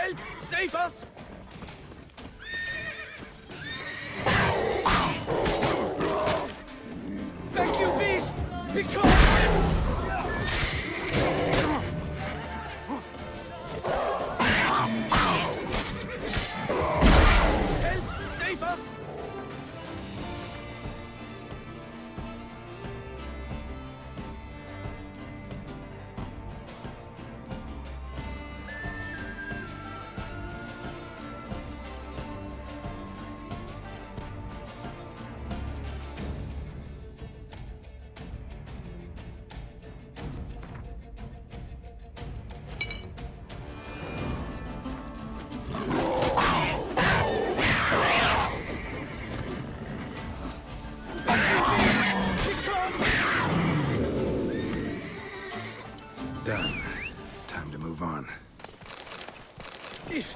Help! Save us! Thank you, beast! Because... Help! Save us! Done. Time to move on. If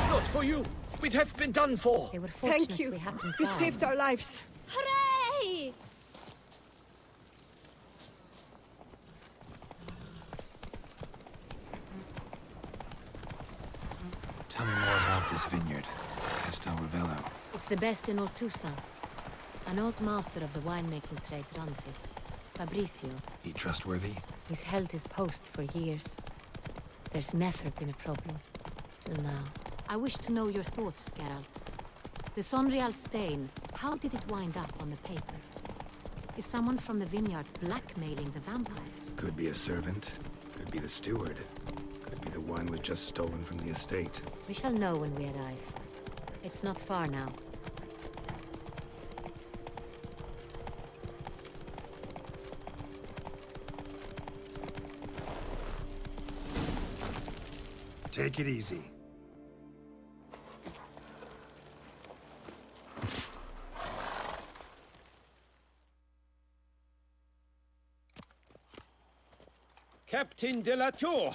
not for you, we'd have been done for. They were fortunate Thank you. we happened You by. saved our lives. Hooray! Tell me more about this vineyard. Castel Ravello. It's the best in Ortusa. An old master of the winemaking trade runs it. Fabrizio. He trustworthy? He's held his post for years. There's never been a problem. Till now. I wish to know your thoughts, Geralt. The Sonreal stain, how did it wind up on the paper? Is someone from the vineyard blackmailing the vampire? Could be a servant. Could be the steward. Could be the wine was just stolen from the estate. We shall know when we arrive. It's not far now. Take it easy. Captain de la Tour,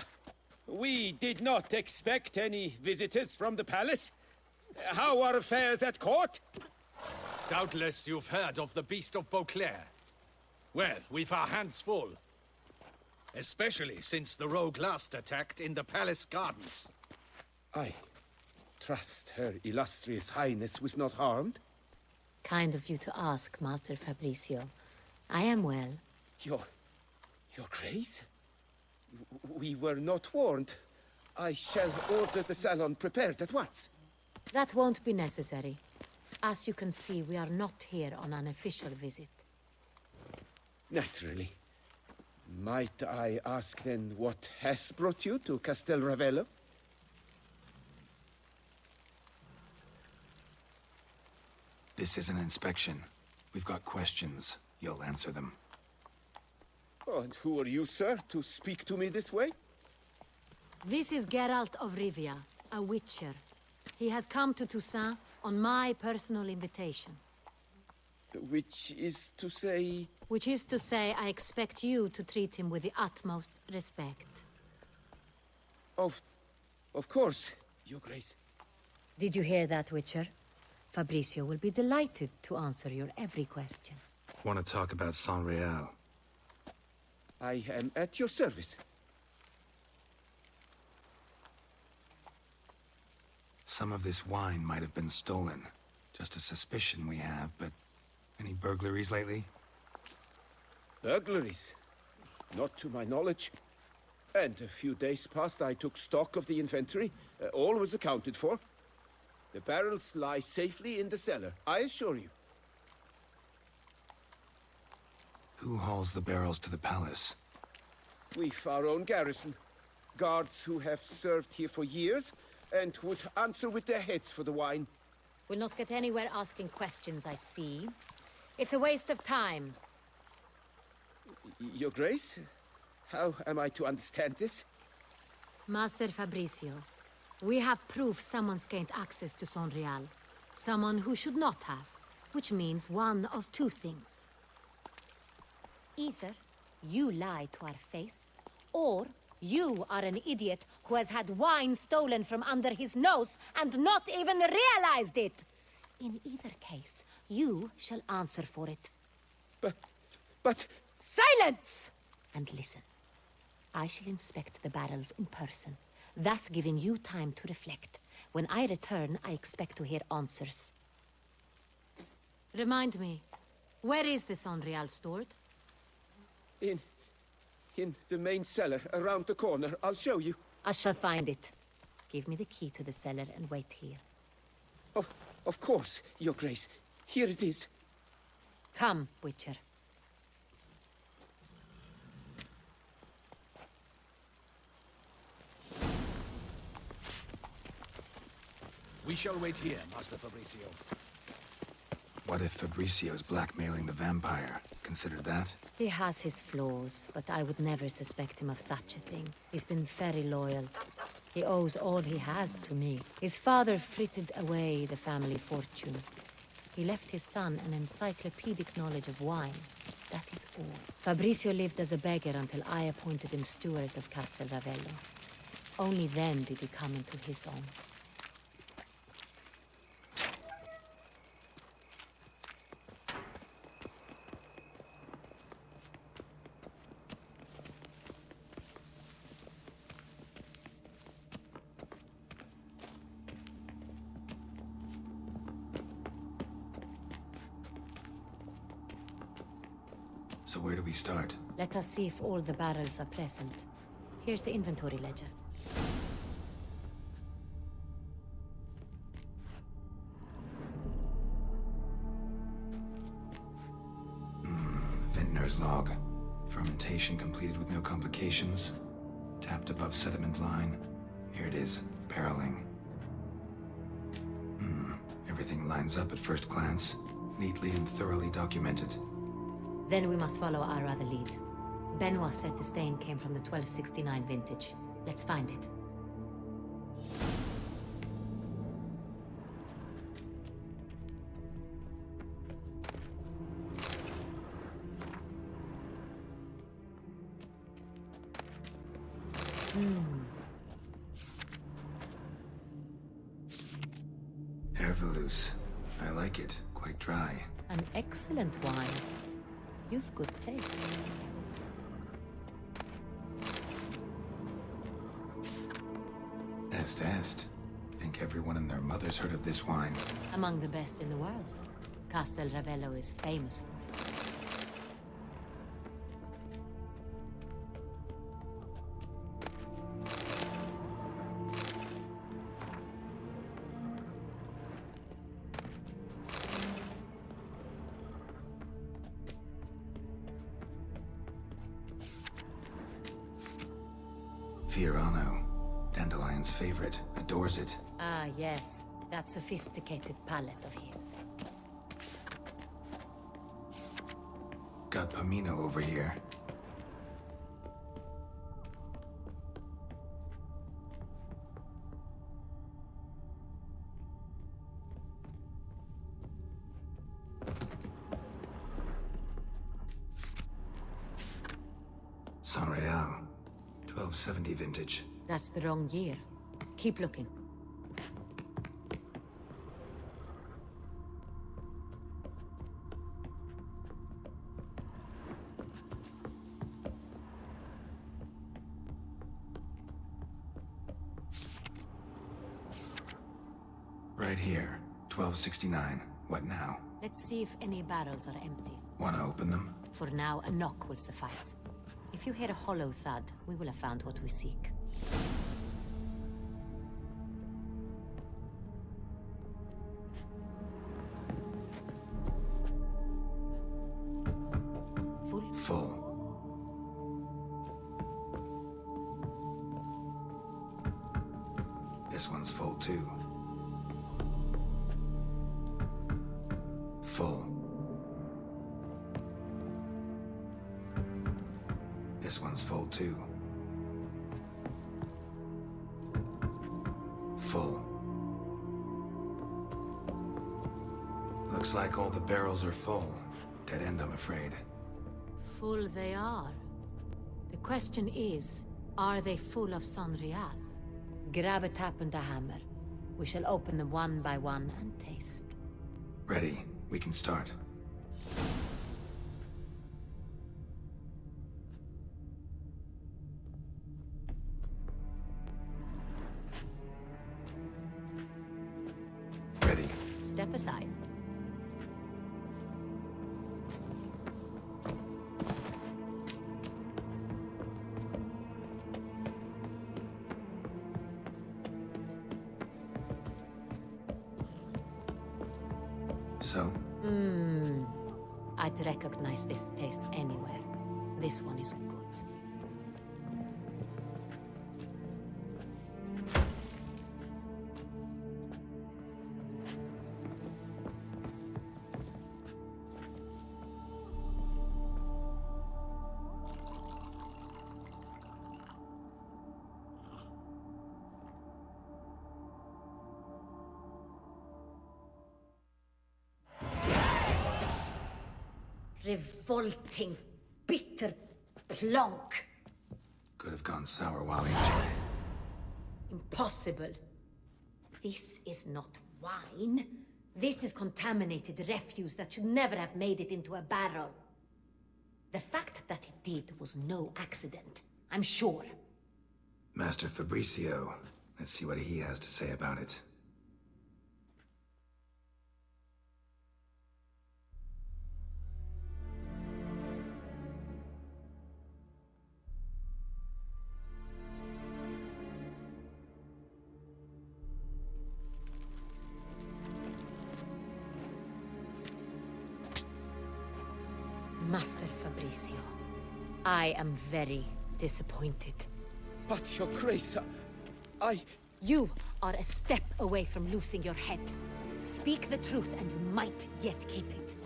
we did not expect any visitors from the palace. How are affairs at court? Doubtless you've heard of the Beast of Beauclair. Well, we've our hands full. Especially since the rogue last attacked in the palace gardens. I trust Her Illustrious Highness was not harmed. Kind of you to ask, Master Fabrizio. I am well. Your Grace? We were not warned. I shall order the salon prepared at once. That won't be necessary. As you can see, we are not here on an official visit. Naturally. Might I ask then what has brought you to Castel Ravello? This is an inspection. We've got questions. You'll answer them. Oh, and who are you, sir, to speak to me this way? This is Geralt of Rivia, a witcher. He has come to Toussaint on my personal invitation. Which is to say... Which is to say, I expect you to treat him with the utmost respect. Of course, Your Grace. Did you hear that, Witcher? Fabrizio will be delighted to answer your every question. Want to talk about Sonreal? I am at your service. Some of this wine might have been stolen. Just a suspicion we have, but... Any burglaries lately? Burglaries? Not to my knowledge. And a few days past I took stock of the inventory. All was accounted for. The barrels lie safely in the cellar, I assure you. Who hauls the barrels to the palace? We've our own garrison. Guards who have served here for years and would answer with their heads for the wine. We'll not get anywhere asking questions, I see. It's a waste of time. Your Grace? How am I to understand this? Master Fabrizio, we have proof someone's gained access to Sonreal. Someone who should not have, which means one of two things. Either you lie to our face, or you are an idiot who has had wine stolen from under his nose and not even realized it. In either case, you shall answer for it. But... Silence! And listen. I shall inspect the barrels in person. thus giving you time to reflect. When I return, I expect to hear answers. Remind me, where is the Sonreal stored? In the main cellar, around the corner. I'll show you. I shall find it. Give me the key to the cellar and wait here. Oh, of course, Your Grace. Here it is. Come, Witcher. We shall wait here, Master Fabricio. What if Fabricio's blackmailing the vampire? Considered that? He has his flaws, but I would never suspect him of such a thing. He's been very loyal. He owes all he has to me. His father frittered away the family fortune. He left his son an encyclopedic knowledge of wine. That is all. Fabricio lived as a beggar until I appointed him steward of Castel Ravello. Only then did he come into his own. So where do we start? Let us see if all the barrels are present. Here's the inventory ledger. Vintner's log. Fermentation completed with no complications. Tapped above sediment line. Here it is, barreling. Everything lines up at first glance. Neatly and thoroughly documented. Then we must follow our other lead. Benoit said the stain came from the 1269 vintage. Let's find it. Ervelous. I like it. Quite dry. An excellent wine. You've good taste. Est. Think everyone and their mother's heard of this wine. Among the best in the world. Castel Ravello is famous for it. Fiorano. Dandelion's favorite. Adores it. Ah, yes. That sophisticated palate of his. Got Pomino over here. Sonreal. 1270 vintage. That's the wrong year. Keep looking. Right here. 1269. What now? Let's see if any barrels are empty. Wanna open them? For now, a knock will suffice. If you hear a hollow thud, we will have found what we seek. Full? Full. This one's full too. Full. This one's full too. Full. Looks like all the barrels are full. Dead end, I'm afraid. Full they are. The question is, are they full of Sonreal? Grab a tap and a hammer. We shall open them one by one and taste. Ready. We can start. Step aside. So? I'd recognize this taste anywhere. This one is good. Revolting, bitter plonk. Could have gone sour while enjoying. Impossible. This is not wine. This is contaminated refuse that should never have made it into a barrel. The fact that it did was no accident, I'm sure. Master Fabricio. Let's see what he has to say about it. Master Fabricio, I am very disappointed. But, Your Grace, I... You are a step away from losing your head. Speak the truth and you might yet keep it.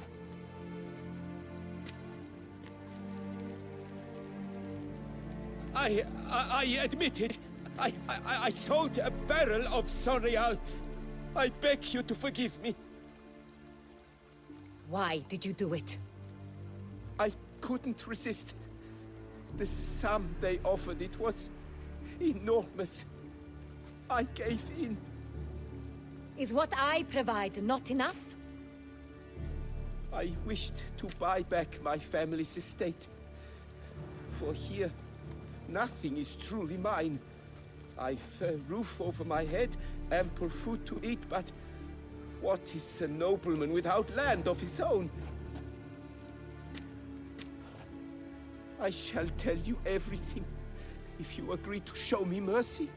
I admit it. I sold a barrel of Sonreal. I beg you to forgive me. Why did you do it? I couldn't resist. The sum they offered, it was enormous. I gave in. Is what I provide not enough? I wished to buy back my family's estate. For here, nothing is truly mine. I've a roof over my head, ample food to eat, but what is a nobleman without land of his own? I shall tell you everything, if you agree to show me mercy.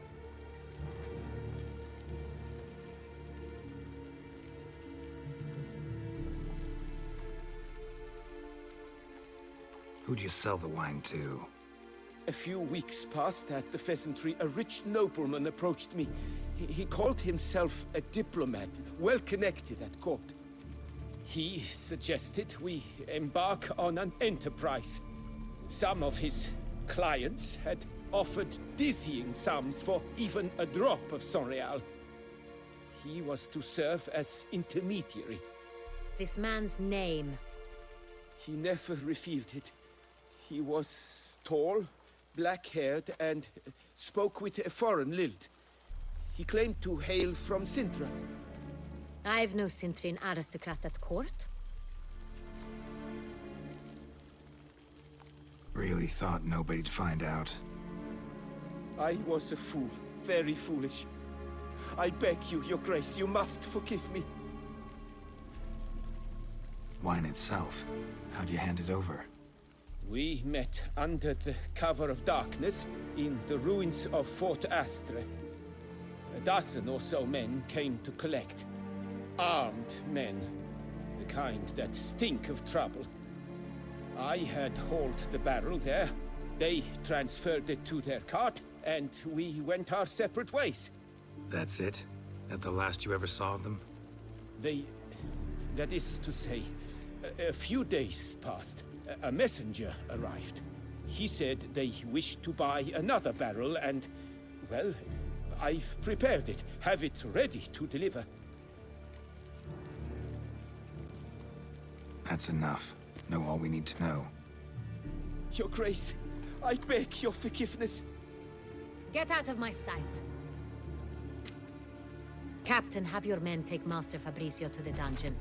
Who'd you sell the wine to? A few weeks past at the pheasantry, a rich nobleman approached me. He called himself a diplomat, well connected at court. He suggested we embark on an enterprise. Some of his clients had offered dizzying sums for even a drop of Sonreal. He was to serve as intermediary. This man's name. He never revealed it. He was tall, black-haired, and spoke with a foreign lilt. He claimed to hail from Sintra. I've no Sintrian aristocrat at court. Really thought nobody'd find out. I was a fool, very foolish. I beg you, Your Grace, you must forgive me. Wine itself, how'd you hand it over? We met under the cover of darkness in the ruins of Fort Astre. A dozen or so men came to collect. Armed men, the kind that stink of trouble. I had hauled the barrel there. They transferred it to their cart, and we went our separate ways. That's it? That the last you ever saw of them? That is to say, a few days passed. A messenger arrived. He said they wished to buy another barrel and, well, I've prepared it, have it ready to deliver. That's enough. Know all we need to know. Your Grace, I beg your forgiveness. Get out of my sight. Captain, have your men take Master Fabricio to the dungeon.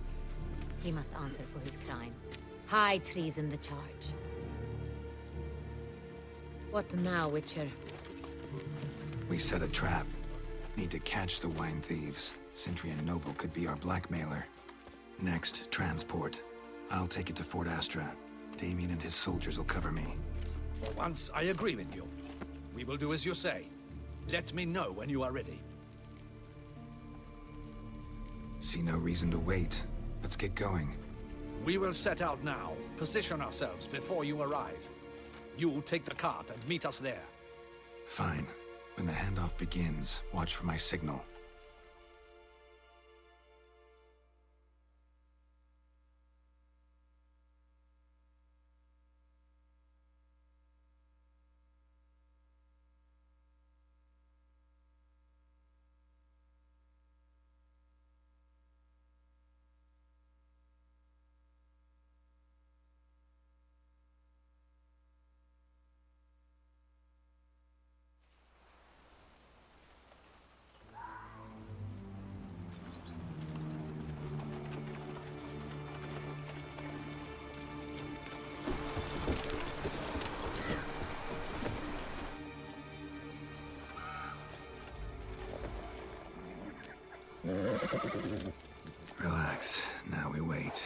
He must answer for his crime. High treason the charge. What now, Witcher? We set a trap. Need to catch the wine thieves. Sentry and Noble could be our blackmailer. Next, transport. I'll take it to Fort Astra. Damien and his soldiers will cover me. For once, I agree with you. We will do as you say. Let me know when you are ready. See no reason to wait. Let's get going. We will set out now. Position ourselves before you arrive. You take the cart and meet us there. Fine. When the handoff begins, watch for my signal. Relax. Now we wait.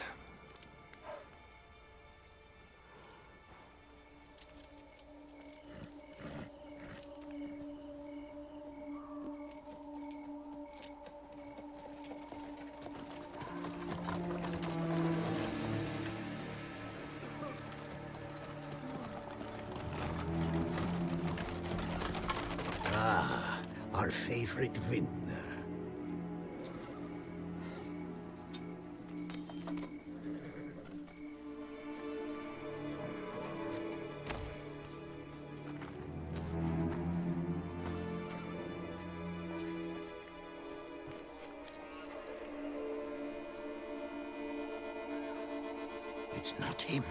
Ah, our favorite vintner. It's not him.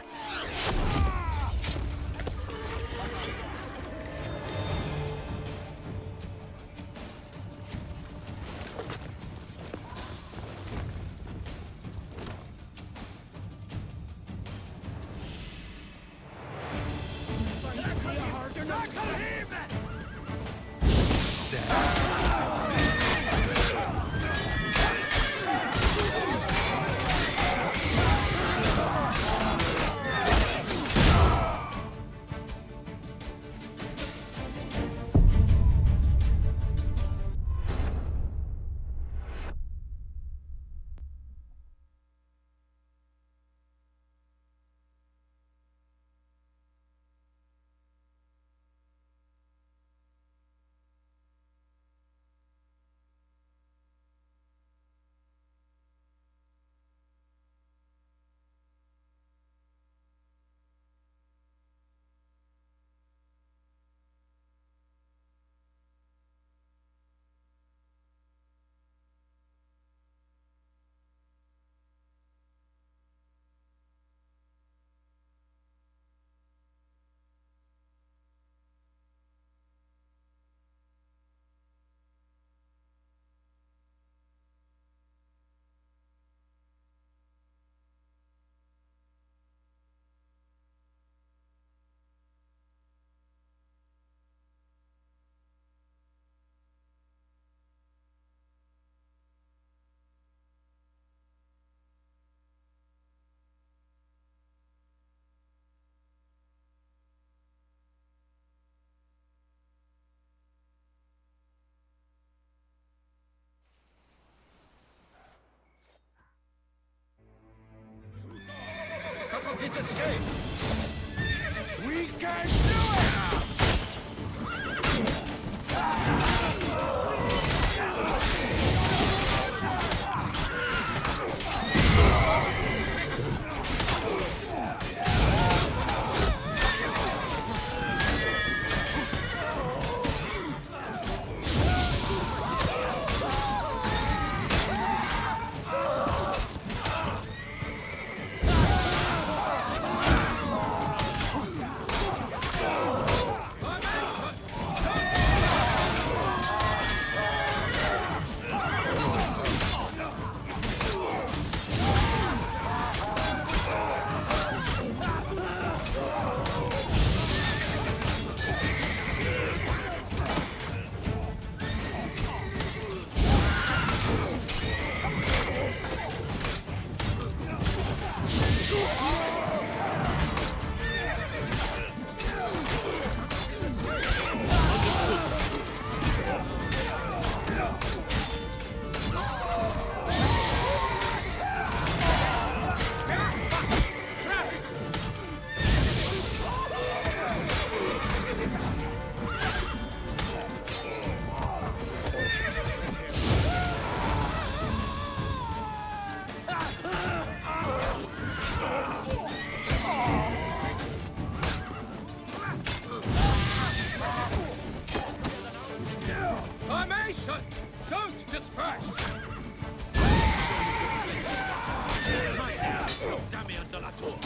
Attention! Don't disperse! My ass, no Damien de la Tour!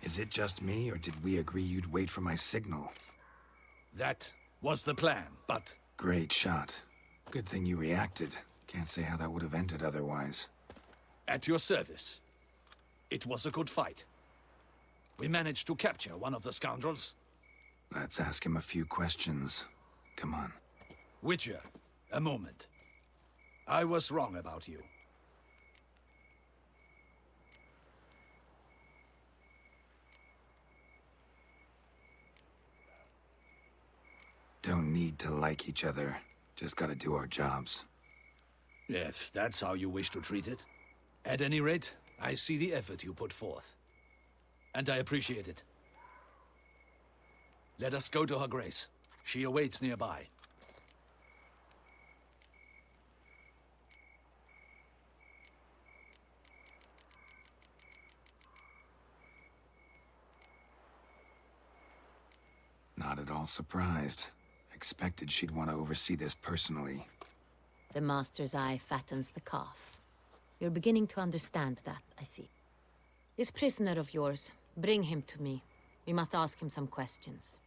Is it just me, or did we agree you'd wait for my signal? That was the plan, but... Great shot. Good thing you reacted. Can't say how that would have ended otherwise. At your service. It was a good fight. We managed to capture one of the scoundrels. Let's ask him a few questions. Come on. Witcher, a moment. I was wrong about you. Don't need to like each other. Just gotta do our jobs. If that's how you wish to treat it. At any rate, I see the effort you put forth. And I appreciate it. Let us go to her grace. She awaits nearby. Not at all surprised. Expected she'd want to oversee this personally. The Master's eye fattens the calf. You're beginning to understand that, I see. This prisoner of yours, bring him to me. We must ask him some questions.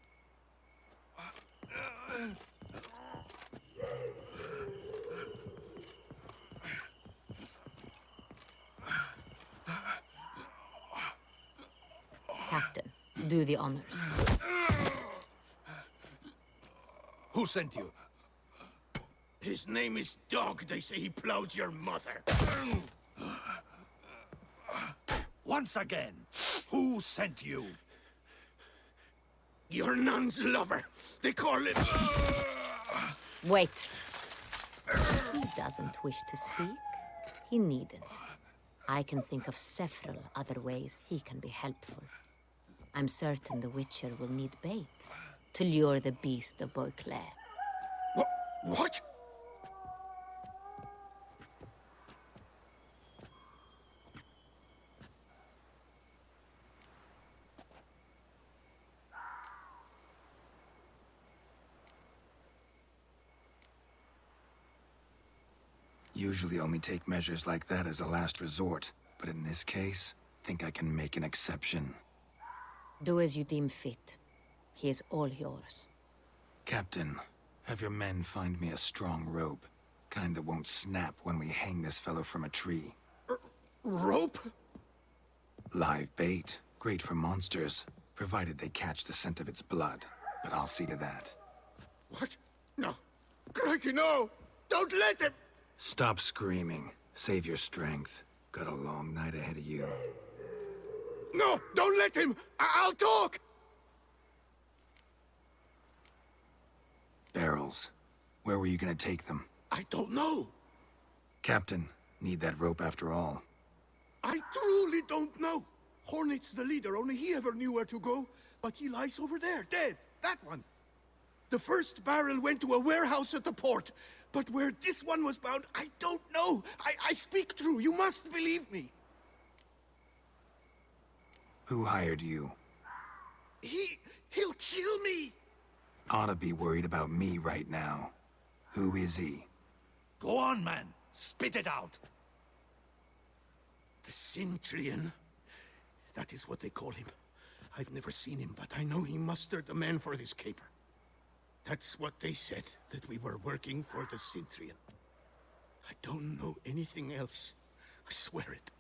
Captain, do the honors. Who sent you? His name is Dog. They say he plowed your mother. Once again, who sent you? Your nun's lover. They call it... Wait. He doesn't wish to speak. He needn't. I can think of several other ways he can be helpful. I'm certain the Witcher will need bait to lure the beast of Beauclair. What? Usually only take measures like that as a last resort, but in this case, think I can make an exception. Do as you deem fit. He is all yours. Captain, have your men find me a strong rope. Kind that won't snap when we hang this fellow from a tree. Rope? Live bait. Great for monsters, provided they catch the scent of its blood. But I'll see to that. What? No. Crikey, no! Don't let him! Stop screaming. Save your strength. Got a long night ahead of you. No! Don't let him! I'll talk! Barrels. Where were you gonna take them? I don't know. Captain, need that rope after all. I truly don't know. Hornet's the leader, only he ever knew where to go. But he lies over there, dead. That one. The first barrel went to a warehouse at the port. But where this one was bound, I don't know. I speak true. You must believe me. Who hired you? He'll kill me. Ought to be worried about me right now. Who is he? Go on, man. Spit it out. The Cintrian. That is what they call him. I've never seen him, but I know he mustered the men for this caper. That's what they said, that we were working for the Cintrian. I don't know anything else. I swear it.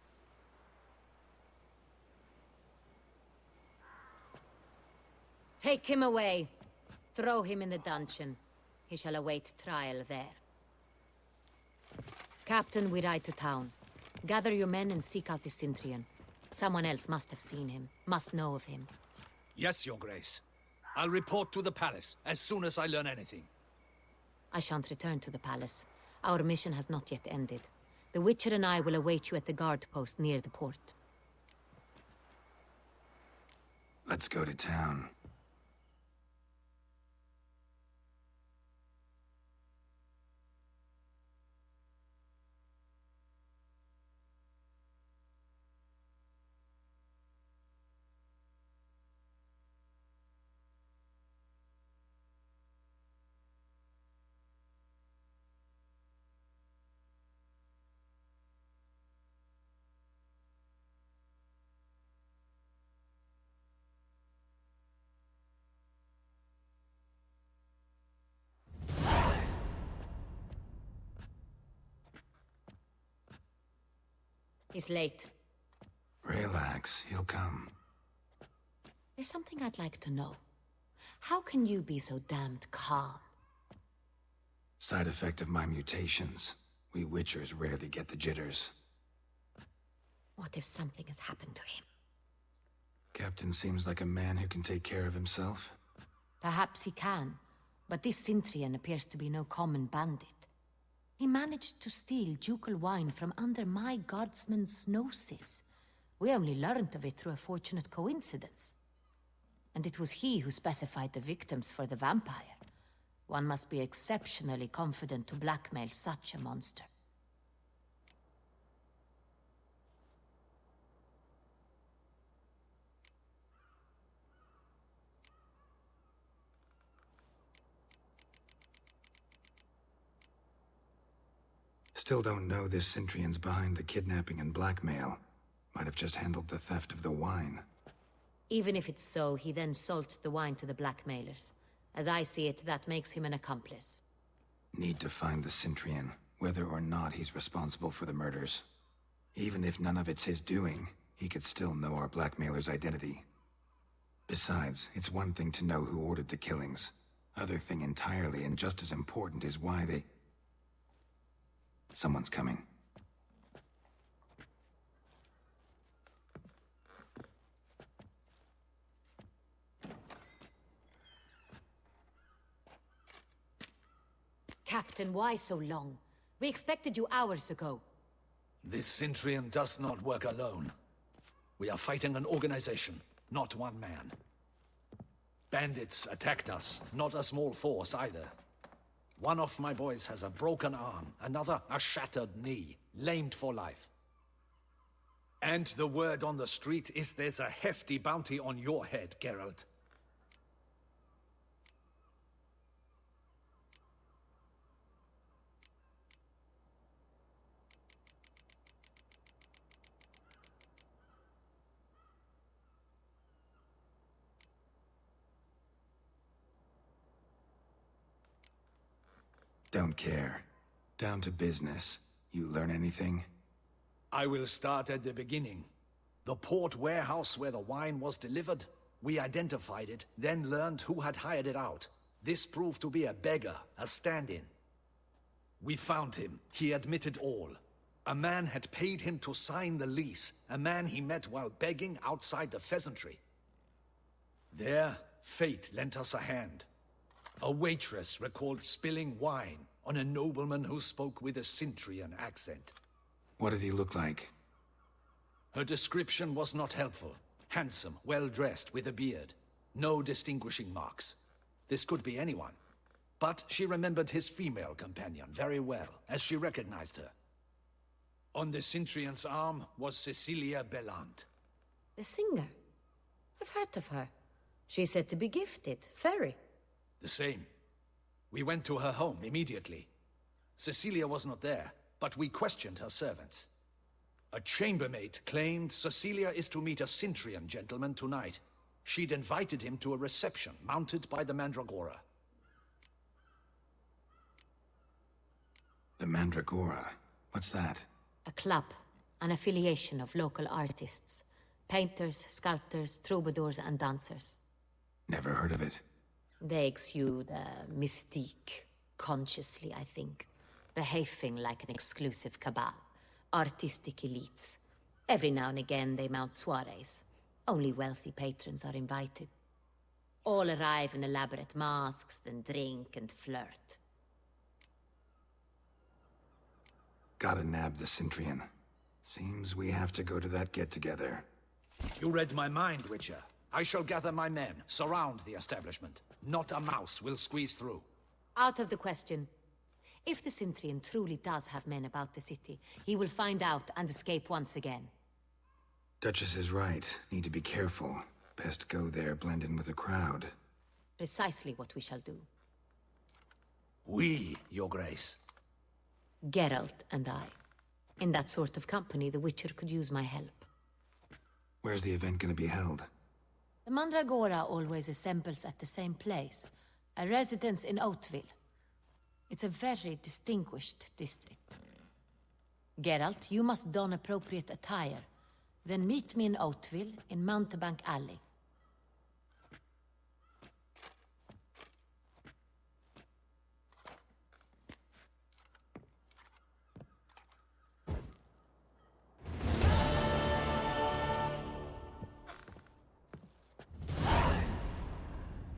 Take him away. Throw him in the dungeon. He shall await trial there. Captain, we ride to town. Gather your men and seek out the Cintrian. Someone else must have seen him, must know of him. Yes, Your Grace. I'll report to the palace as soon as I learn anything. I shan't return to the palace. Our mission has not yet ended. The Witcher and I will await you at the guard post near the port. Let's go to town. He's late. Relax, he'll come. There's something I'd like to know. How can you be so damned calm? Side effect of my mutations. We Witchers rarely get the jitters. What if something has happened to him? Captain seems like a man who can take care of himself. Perhaps he can, but this Sintrian appears to be no common bandit. He managed to steal ducal wine from under my guardsman's noses. We only learned of it through a fortunate coincidence. And it was he who specified the victims for the vampire. One must be exceptionally confident to blackmail such a monster. Still don't know this Sintrian's behind the kidnapping and blackmail. Might have just handled the theft of the wine. Even if it's so, he then sold the wine to the blackmailers. As I see it, that makes him an accomplice. Need to find the Sintrian, whether or not he's responsible for the murders. Even if none of it's his doing, he could still know our blackmailer's identity. Besides, it's one thing to know who ordered the killings. Other thing entirely, and just as important, is why they... Someone's coming. Captain, why so long? We expected you hours ago. This Sintrian does not work alone. We are fighting an organization, not one man. Bandits attacked us, not a small force either. One of my boys has a broken arm, another a shattered knee, lamed for life. And the word on the street is there's a hefty bounty on your head, Geralt. Don't care. Down to business. You learn anything? I will start at the beginning. The port warehouse where the wine was delivered. We identified it, then learned who had hired it out. This proved to be a beggar, a stand-in. We found him. He admitted all. A man had paid him to sign the lease, a man he met while begging outside the pheasantry. There, fate lent us a hand. A waitress recalled spilling wine on a nobleman who spoke with a Sintrian accent. What did he look like? Her description was not helpful. Handsome, well-dressed, with a beard. No distinguishing marks. This could be anyone. But she remembered his female companion very well, as she recognized her. On the Sintrian's arm was Cecilia Bellant. The singer? I've heard of her. She's said to be gifted, fairy. The same. We went to her home immediately. Cecilia was not there, but we questioned her servants. A chambermaid claimed Cecilia is to meet a Sintrian gentleman tonight. She'd invited him to a reception mounted by the Mandragora. The Mandragora? What's that? A club, an affiliation of local artists. Painters, sculptors, troubadours, and dancers. Never heard of it. They exude mystique, consciously, I think. Behaving like an exclusive cabal. Artistic elites. Every now and again they mount soirees. Only wealthy patrons are invited. All arrive in elaborate masks, then drink and flirt. Gotta nab the Sintrian. Seems we have to go to that get-together. You read my mind, Witcher. I shall gather my men, surround the establishment. Not a mouse will squeeze through. Out of the question. If the Sintrian truly does have men about the city, he will find out and escape once again. Duchess is right. Need to be careful. Best go there, blend in with the crowd. Precisely what we shall do. We, Your Grace. Geralt and I. In that sort of company, the Witcher could use my help. Where's the event gonna be held? The Mandragora always assembles at the same place, a residence in Oatville. It's a very distinguished district. Geralt, you must don appropriate attire. Then meet me in Oatville, in Mountebank Alley.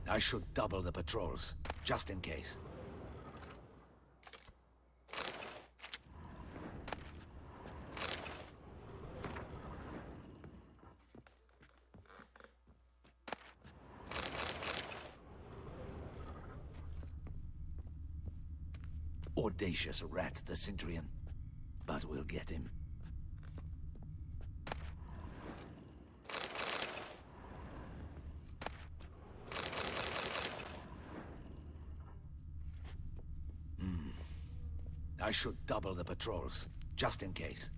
I should double the patrols, just in case. Audacious rat, the Sintrian. But we'll get him. I should double the patrols, just in case.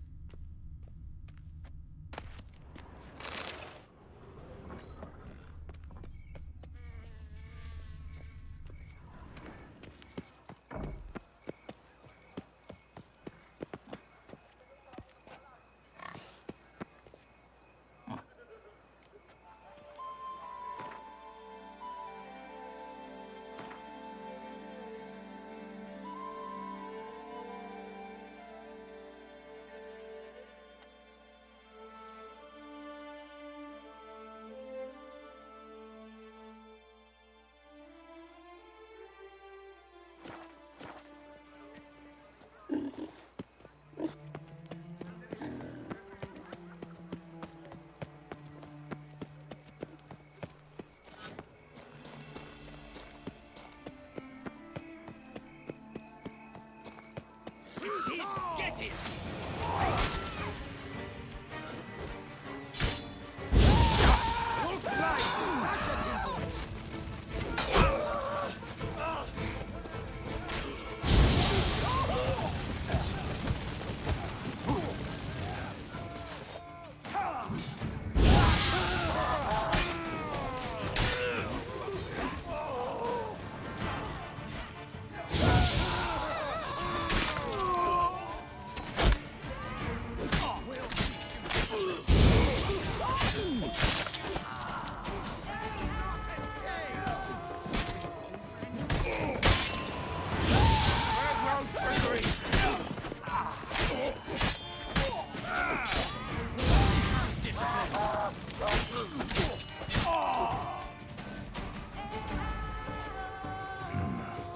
Get him!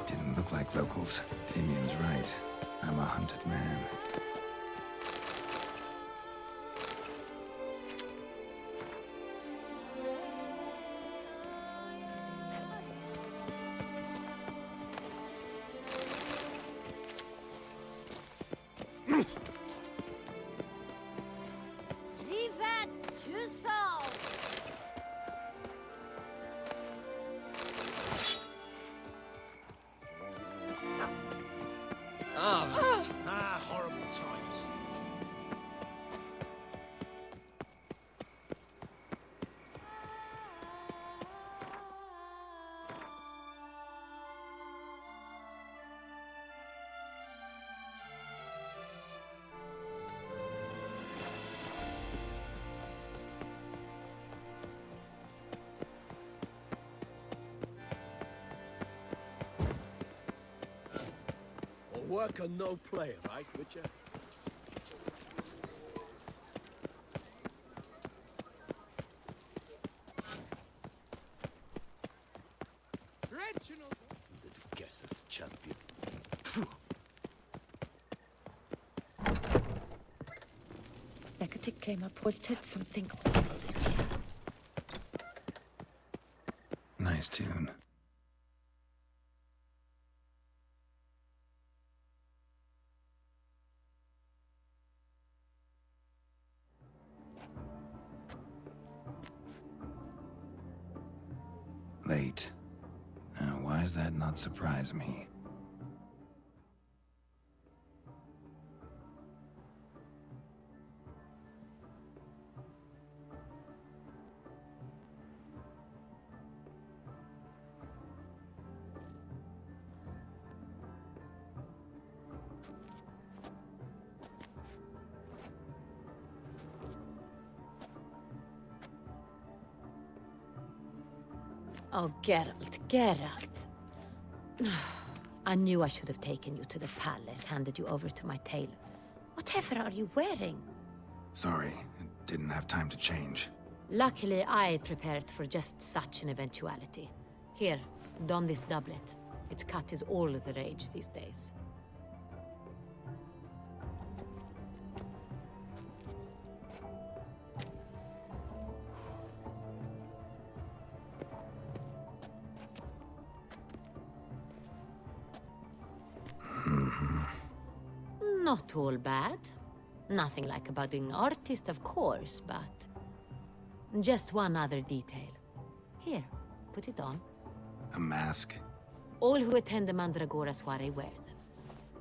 Didn't look like locals. Damien's right. I'm a hunted man. Horrible times. A worker, no play, right, Witcher? Reginald! Guess that's champion. Beckett came up with something awful this year. Nice tune. Late. Why does that not surprise me? Oh, Geralt. I knew I should have taken you to the palace, handed you over to my tailor. Whatever are you wearing? Sorry, I didn't have time to change. Luckily, I prepared for just such an eventuality. Here, don this doublet. Its cut is all the rage these days. Not all bad. Nothing like a budding artist, of course, but... just one other detail. Here, put it on. A mask? All who attend the Mandragora soiree wear them.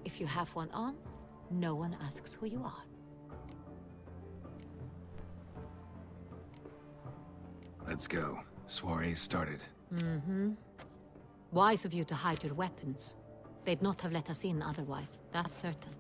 If you have one on, no one asks who you are. Let's go. Soiree started. Wise of you to hide your weapons. They'd not have let us in otherwise, that's certain.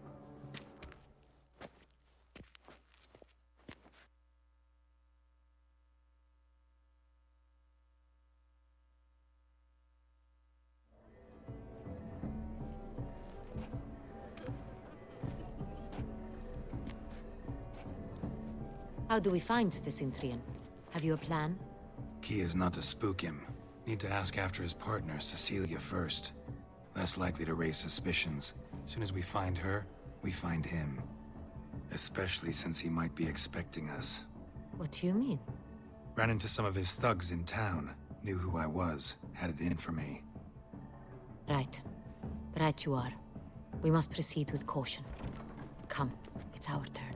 How do we find the Cintrian? Have you a plan? Key is not to spook him. Need to ask after his partner, Cecilia, first. Less likely to raise suspicions. Soon as we find her, we find him. Especially since he might be expecting us. What do you mean? Ran into some of his thugs in town. Knew who I was. Had it in for me. Right. Right you are. We must proceed with caution. Come, it's our turn.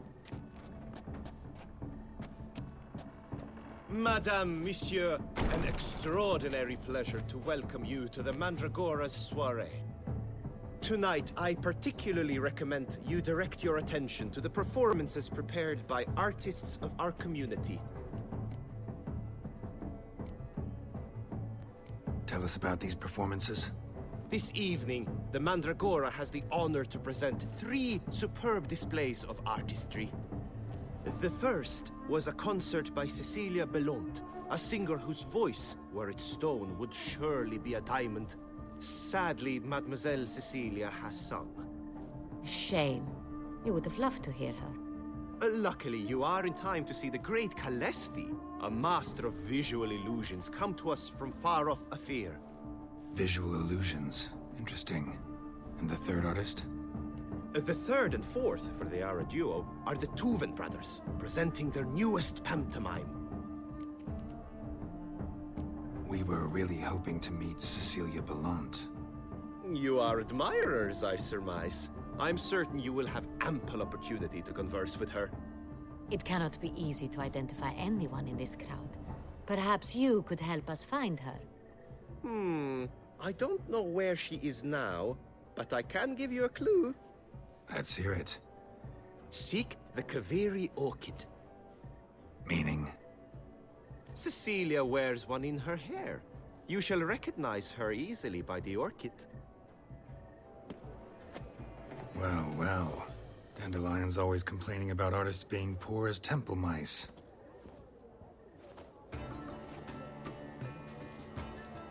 Madame, Monsieur, an extraordinary pleasure to welcome you to the Mandragora's soiree. Tonight, I particularly recommend you direct your attention to the performances prepared by artists of our community. Tell us about these performances. This evening, the Mandragora has the honor to present 3 superb displays of artistry. The first was a concert by Cecilia Belont, a singer whose voice, were it stone, would surely be a diamond. Sadly, Mademoiselle Cecilia has sung. Shame. You would have loved to hear her. Luckily, you are in time to see the great Calesti, a master of visual illusions, come to us from far off Afir. Visual illusions. Interesting. And the third artist? The third and fourth, for they are a duo, are the Tuven brothers, presenting their newest pantomime. We were really hoping to meet Cecilia Belont. You are admirers, I surmise. I'm certain you will have ample opportunity to converse with her. It cannot be easy to identify anyone in this crowd. Perhaps you could help us find her. I don't know where she is now, but I can give you a clue. Let's hear it. Seek the Kaveri orchid. Meaning? Cecilia wears one in her hair. You shall recognize her easily by the orchid. Well, well. Dandelion's always complaining about artists being poor as temple mice.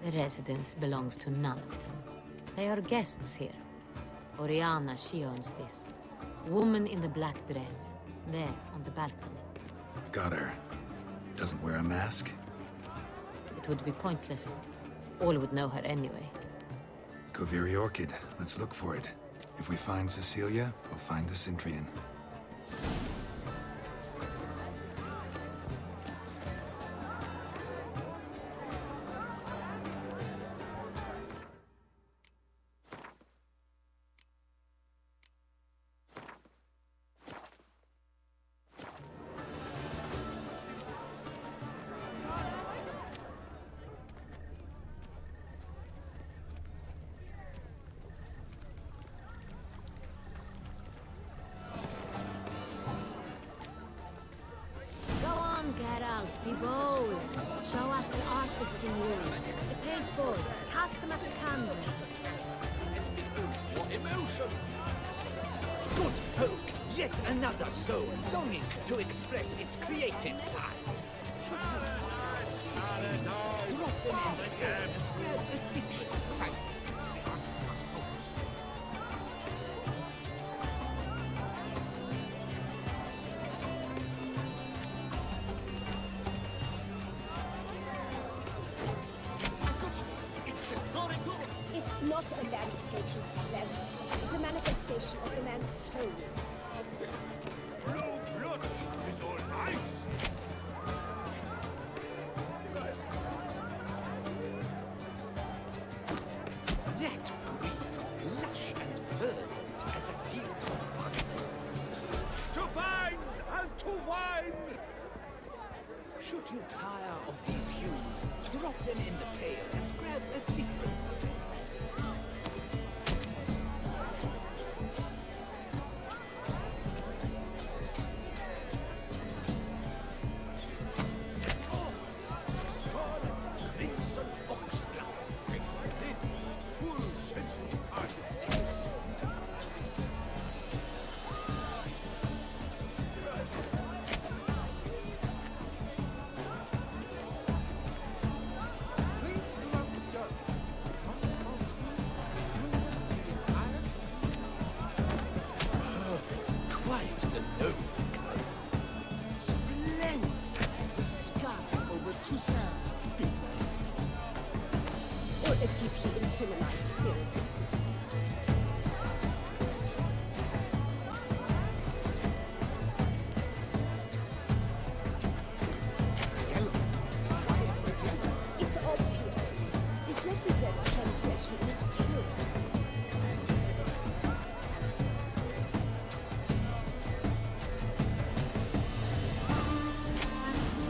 The residence belongs to none of them. They are guests here. Oriana, she owns this. Woman in the black dress. There, on the balcony. Got her. Doesn't wear a mask? It would be pointless. All would know her anyway. Kaveri orchid. Let's look for it. If we find Cecilia, we'll find the Cintrian. Geralt, be bold. Show us the artist in you. The paint balls, cast them at the canvas. Emotions! Good folk, yet another soul longing to express its creative side. Drop them in the air and grab addiction. Silence. The artist must focus. It's not a landscape, Clem. It's a manifestation of the man's soul. Blue blood is all ice. That green, lush and verdant as a field of vines. To vines and to wine! Should you tire of these hues, drop them in the pail and grab a different one. Scarlet, crimson, oxblood. Face lips, full sensual parted lips. Please love the skirt. Quite the noble color. Splendid. The sky over Toussaint. Or a deeply internalized fear of intimacy. It's obvious. It represents transgression in its purest form.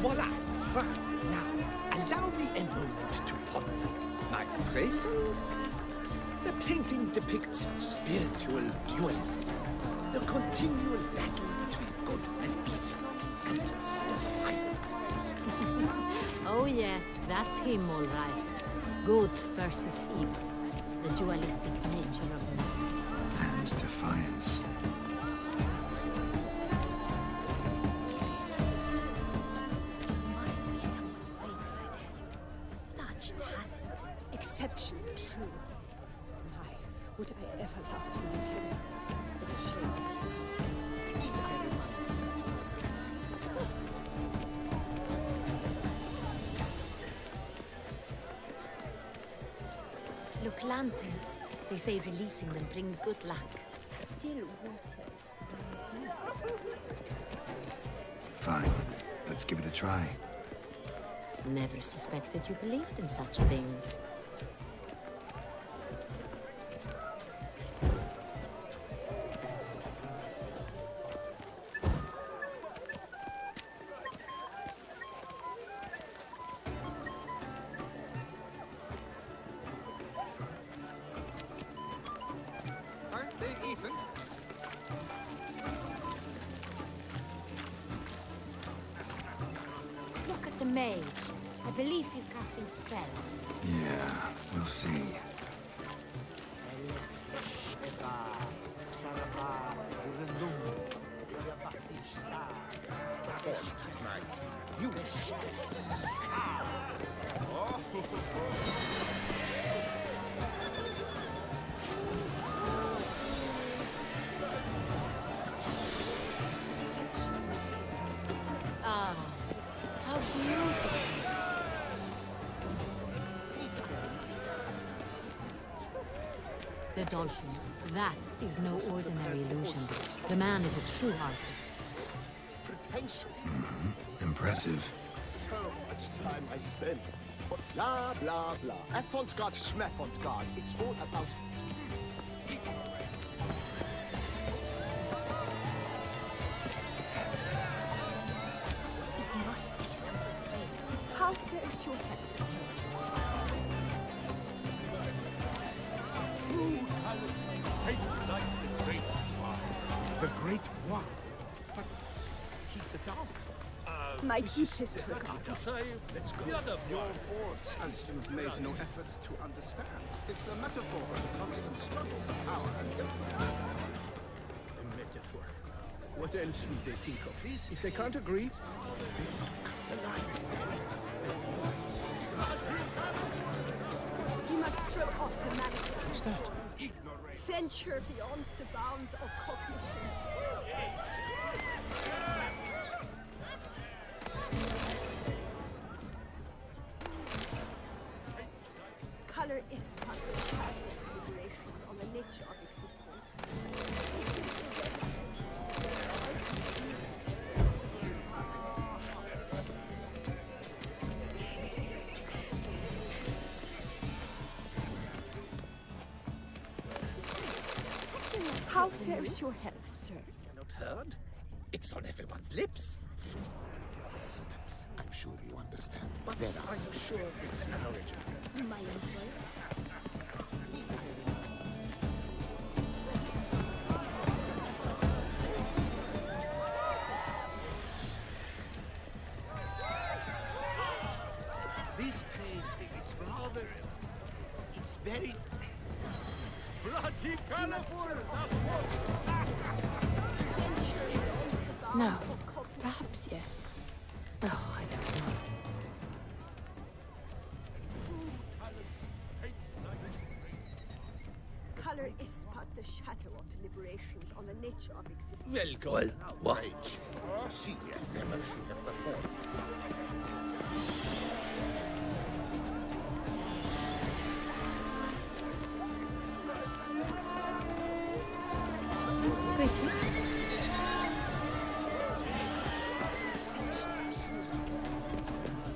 Voila! Fine. Now, allow me a moment to ponder. My appraisal? The painting depicts spiritual dualism. The continual battle between good and evil. And defiance. Oh yes, that's him all right. Good versus evil. The dualistic nature of man. And defiance. Must be someone famous, I tell you. Such talent. Exceptionally true. My, would I ever love to meet him? It's a shame. Need I remind you that? Look, lanterns. They say releasing them brings good luck. Still waters run deep. Fine. Let's give it a try. Never suspected you believed in such things. Aren't they even? Look at the mage. I believe he's casting spells. Yeah, we'll see. Formed tonight. You Ah, how beautiful. The dolphins. That is no ordinary illusion. The man is a true artist. Pretentious. Impressive. So much time I spent. Blah, blah, blah. Avant-garde, schmeffant-garde. It's all about... It must be something fake. How fair is your health, sir? True talent. It's like the great one. The great one? But he's it's a dance. My deepest regards. Let's go. Your boards as you've made no effort to understand. It's a metaphor of the constant struggle for power and influence. A metaphor. What else will they think of? If they can't agree, they would cut the lines. You must throw off the manacles. What's that? Venture beyond the bounds of cognition. Color is but the shadow of deliberations on the nature of existence. How fares your health, sir? Not heard? It's on everyone's lips. I'm sure you understand. But then, are you sure it's an original? My employer? This painting, it's rather... It's very... bloody colorful! No. Perhaps yes. Oh, I don't know. Color is but the shadow of deliberations on the nature of existence. Well, go on. Outrage. She has never seen it before.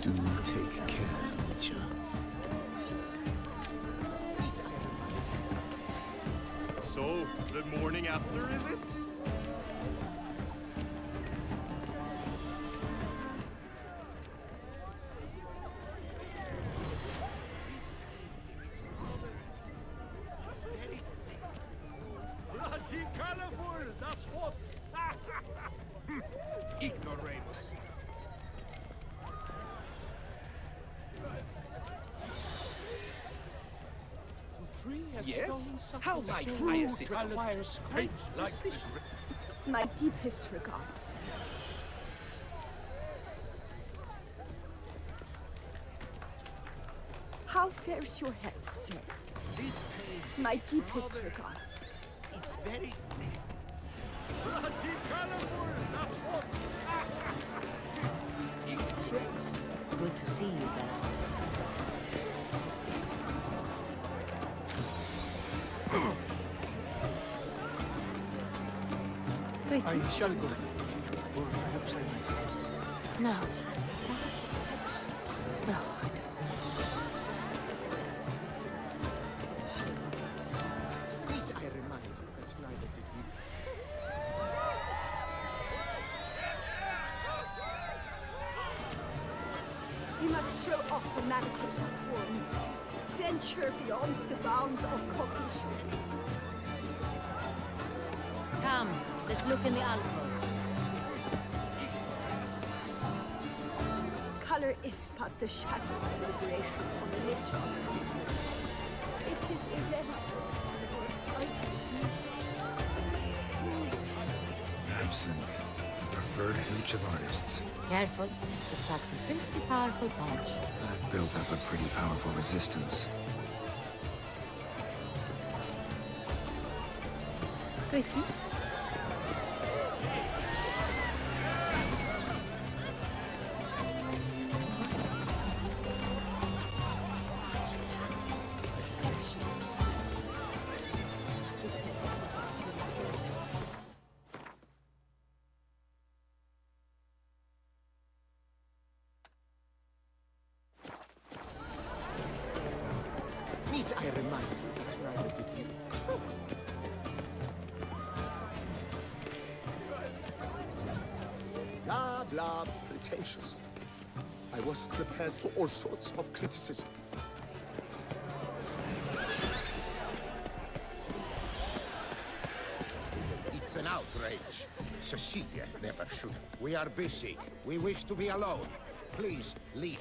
Do take care, Mitya. So, the morning after, is it? It's very... Bloody colorful, that's what! Ignoramus. Yes? How might I assist? Requires great like My deepest regards. How fares your health, sir? This painting, My deepest regards. it's very... bloody colorful, that's what! Good to see you, Bella. I shall go. Or perhaps I might. No. Perhaps yes. No, I don't Need I remind you that neither did you. You must throw off the manacles of form. Venture beyond the bounds of cognition. Come, let's look in the alcoves. Color is but the shadow of deliberations on the nature of existence. It is irrelevant to the world's ultimate meaning. Absinthe, the preferred hooch of artists. Careful, it packs a pretty powerful punch. I've built up a pretty powerful resistance. Greetings. Need I remind you that neither did you. Blah, blah, pretentious. I was prepared for all sorts of criticism. It's an outrage. Cecilia never should. We are busy. We wish to be alone. Please, leave.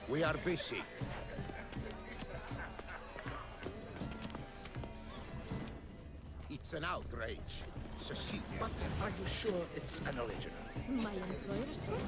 We are busy. It's an outrage. Cecilia. But are you sure it's an original? My employer swears.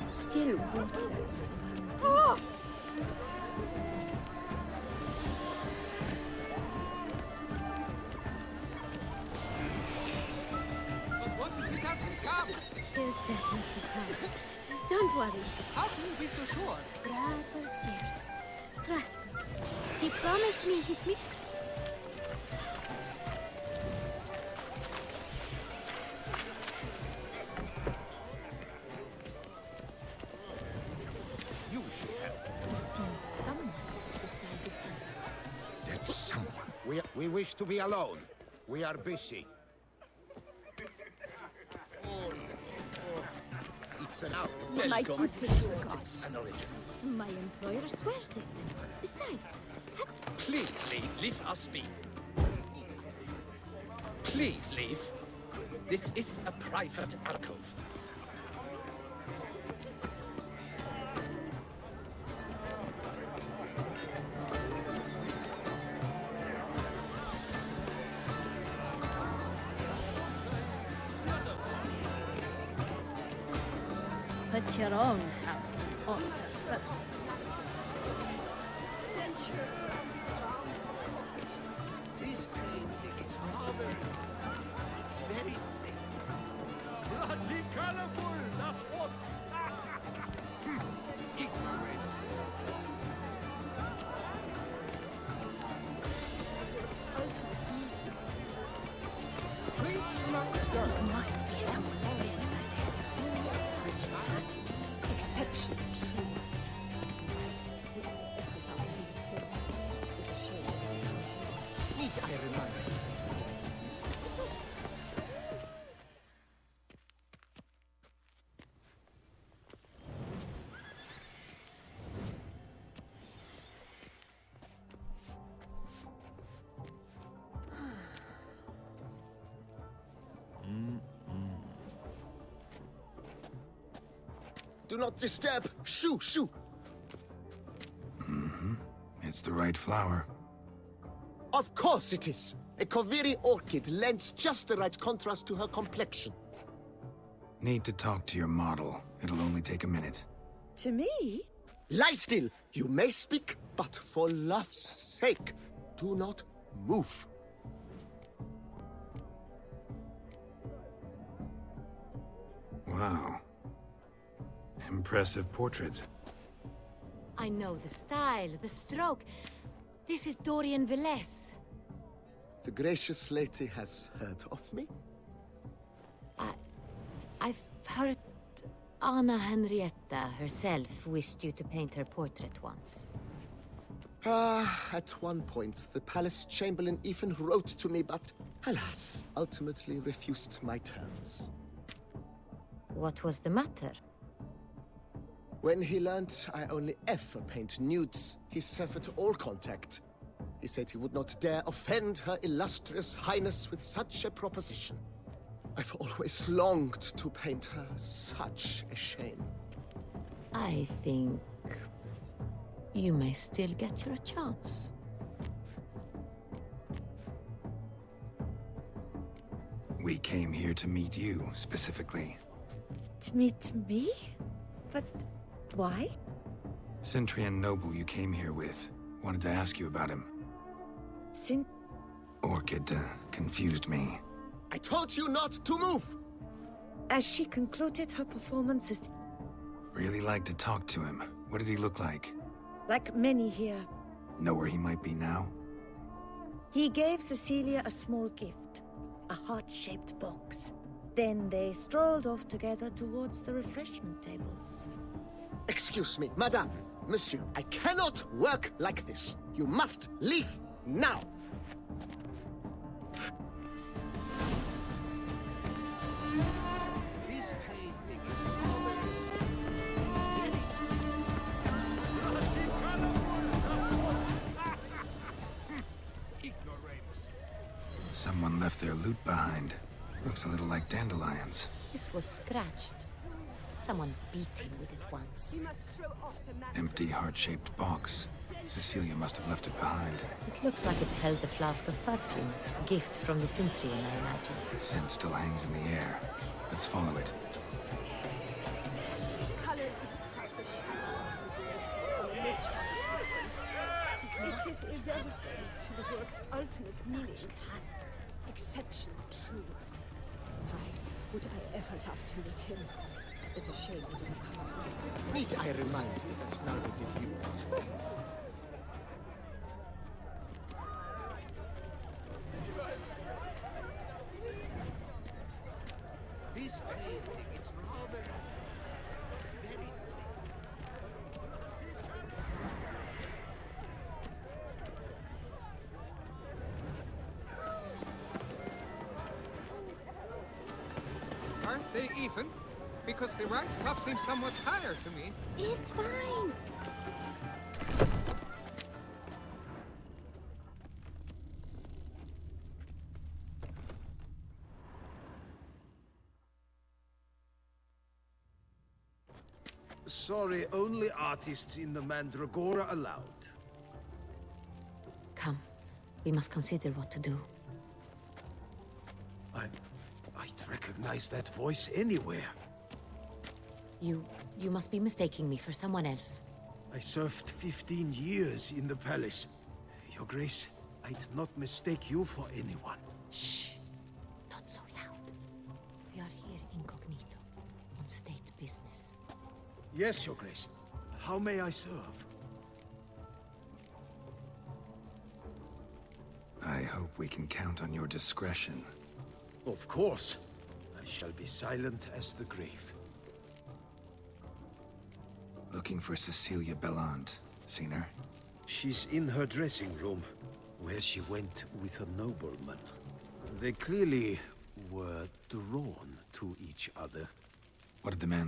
Still waters around. Oh! He'll definitely come. Don't worry. How can you be so sure? Bravo, dearest. Trust me. He promised me he'd meet. You should have. It seems someone decided otherwise. That someone. We wish to be alone. We are busy. It's an outrage. My deepest regards. It's an original. My employer swears it. Besides, Please leave us be. Please leave. This is a private alcove. put your own house in order first. This painting, it's rather... It's very... Bloody colorful, that's what! ignorance. Please do not disturb. There must be someone famous out there. Such talent. Exceptional, true. Would I ever love to meet him? It's a shame that I can't. Need I remind you? Do not disturb! Shoo, shoo! It's the right flower. Of course it is! A Koviri orchid lends just the right contrast to her complexion. Need to talk to your model. It'll only take a minute. To me? Lie still! You may speak, but for love's sake, do not move. Wow. Impressive portrait. I know the style, the stroke. This is Dorian Velez. The gracious lady has heard of me? I've heard Anna Henrietta herself wished you to paint her portrait once. At one point, the palace chamberlain even wrote to me, but alas, ultimately refused my terms. What was the matter? When he learned I only ever paint nudes, he severed all contact. He said he would not dare offend Her Illustrious Highness with such a proposition. I've always longed to paint her. Such a shame. I think you may still get your chance. We came here to meet you, specifically. To meet me? But why? Centrian noble you came here with. Wanted to ask you about him. Orchid confused me. I told you not to move! As she concluded her performances, Really like to talk to him. What did he look like? like many here, Know where he might be now? he gave Cecilia a small gift, a heart-shaped box. Then they strolled off together towards the refreshment tables. Excuse me, madame, monsieur, I cannot work like this. You must leave now! This painting is rather... It's very... Ignoramus. Someone left their loot behind. Looks a little like dandelions. This was scratched. Someone beat him with it once. Empty heart-shaped box. Cecilia must have left it behind. It looks like it held a flask of perfume. A gift from the Cintrian, I imagine. Scent still hangs in the air. Let's follow it. Color is part of the shadow of the nature of existence. It is irrelevant to the work's ultimate meaning. Exception true. Would I ever love to meet him? It's a shame he didn't come. Need I remind you that neither did you? This painting, it's rather... It's very... Aren't they even? Because the right cuff seems somewhat higher to me. It's fine. Sorry, only artists in the Mandragora allowed. Come. We must consider what to do. I'd recognize that voice anywhere. You must be mistaking me for someone else. I served 15 years in the palace. Your Grace, I'd not mistake you for anyone. Shh. Not so loud. We are here incognito, on state business. Yes, Your Grace. How may I serve? I hope we can count on your discretion. Of course. I shall be silent as the grave. Looking for Cecilia Bellant. Seen her? She's in her dressing room, where she went with a nobleman. They clearly were drawn to each other. What did the man